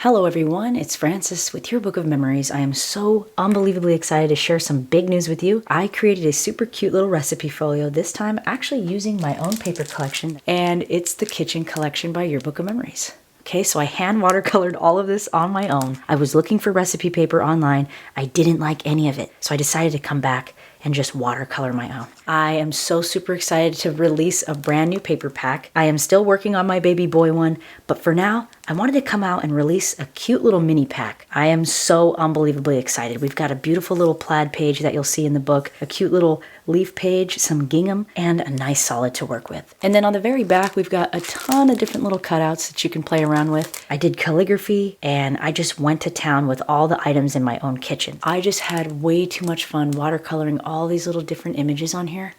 Hello everyone, it's Frances with Your Book of Memories. I am so unbelievably excited to share some big news with you. I created a super cute little recipe folio, this time actually using my own paper collection, and it's the kitchen collection by Your Book of Memories. Okay, so I hand watercolored all of this on my own. I was looking for recipe paper online. I didn't like any of it, so I decided to come back and just watercolor my own. I am so super excited to release a brand new paper pack. I am still working on my baby boy one, but for now, I wanted to come out and release a cute little mini pack. I am so unbelievably excited. We've got a beautiful little plaid page that you'll see in the book, a cute little leaf page, some gingham, and a nice solid to work with. And then on the very back, we've got a ton of different little cutouts that you can play around with. I did calligraphy, and I just went to town with all the items in my own kitchen. I just had way too much fun watercoloring all these little different images on here,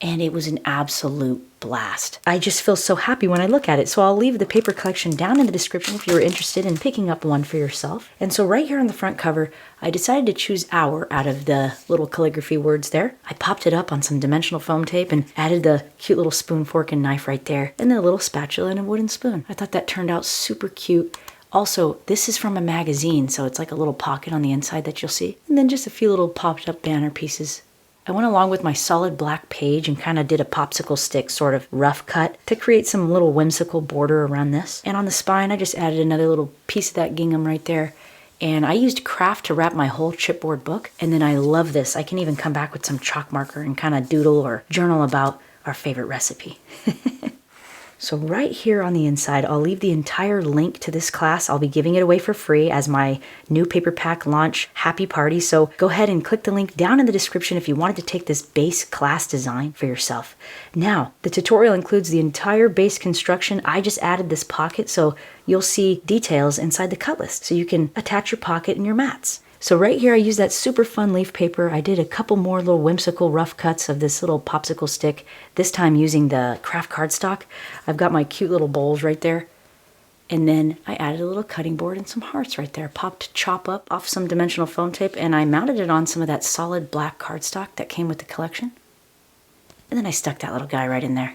and it was an absolute blast. I just feel so happy when I look at it, so I'll leave the paper collection down in the description if you're interested in picking up one for yourself. And so right here on the front cover, I decided to choose "our" out of the little calligraphy words there. I popped it up on some dimensional foam tape and added the cute little spoon, fork, and knife right there, and then a little spatula and a wooden spoon. I thought that turned out super cute. Also, this is from a magazine, so it's like a little pocket on the inside that you'll see. And then just a few little popped up banner pieces. I went along with my solid black page and kind of did a popsicle stick sort of rough cut to create some little whimsical border around this. And on the spine, I just added another little piece of that gingham right there. And I used craft to wrap my whole chipboard book. And then I love this. I can even come back with some chalk marker and kind of doodle or journal about our favorite recipe. So right here on the inside, I'll leave the entire link to this class. I'll be giving it away for free as my new paper pack launch happy party. So go ahead and click the link down in the description if you wanted to take this base class design for yourself. Now, the tutorial includes the entire base construction. I just added this pocket so you'll see details inside the cut list so you can attach your pocket and your mats. So right here I used that super fun leaf paper. I did a couple more little whimsical rough cuts of this little popsicle stick, this time using the craft cardstock. I've got my cute little bowls right there. And then I added a little cutting board and some hearts right there. Popped chop up off some dimensional foam tape, and I mounted it on some of that solid black cardstock that came with the collection. And then I stuck that little guy right in there.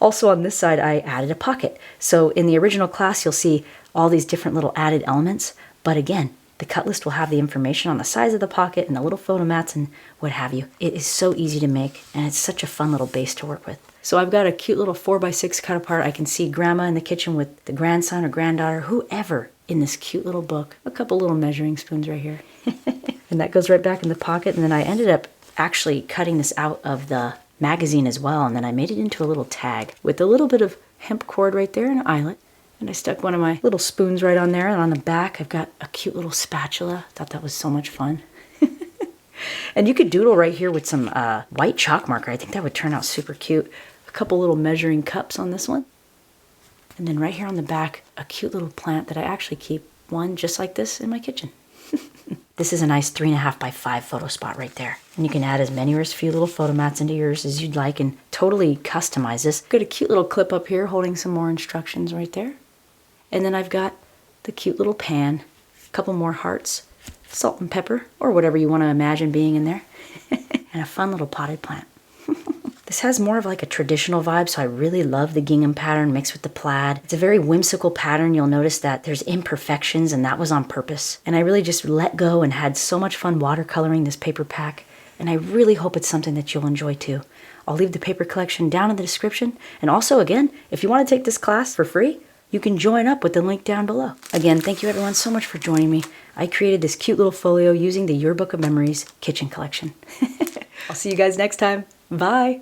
Also on this side I added a pocket. So in the original class you'll see all these different little added elements, but again, the cut list will have the information on the size of the pocket and the little photo mats and what have you. It is so easy to make, and it's such a fun little base to work with. So I've got a cute little 4x6 cut apart. I can see grandma in the kitchen with the grandson or granddaughter, whoever, in this cute little book. A couple little measuring spoons right here. And that goes right back in the pocket. And then I ended up actually cutting this out of the magazine as well. And then I made it into a little tag with a little bit of hemp cord right there and an eyelet. And I stuck one of my little spoons right on there. And on the back, I've got a cute little spatula. Thought that was so much fun. And you could doodle right here with some white chalk marker. I think that would turn out super cute. A couple little measuring cups on this one. And then right here on the back, a cute little plant that I actually keep one just like this in my kitchen. This is a nice 3.5 by 5 photo spot right there. And you can add as many or as few little photo mats into yours as you'd like and totally customize this. Got a cute little clip up here holding some more instructions right there. And then I've got the cute little pan, a couple more hearts, salt and pepper, or whatever you want to imagine being in there, and a fun little potted plant. This has more of like a traditional vibe, so I really love the gingham pattern mixed with the plaid. It's a very whimsical pattern. You'll notice that there's imperfections, and that was on purpose. And I really just let go and had so much fun watercoloring this paper pack, and I really hope it's something that you'll enjoy too. I'll leave the paper collection down in the description, and also, again, if you want to take this class for free, you can join up with the link down below. Again, thank you everyone so much for joining me. I created this cute little folio using the Your Book of Memories kitchen collection. I'll see you guys next time. Bye.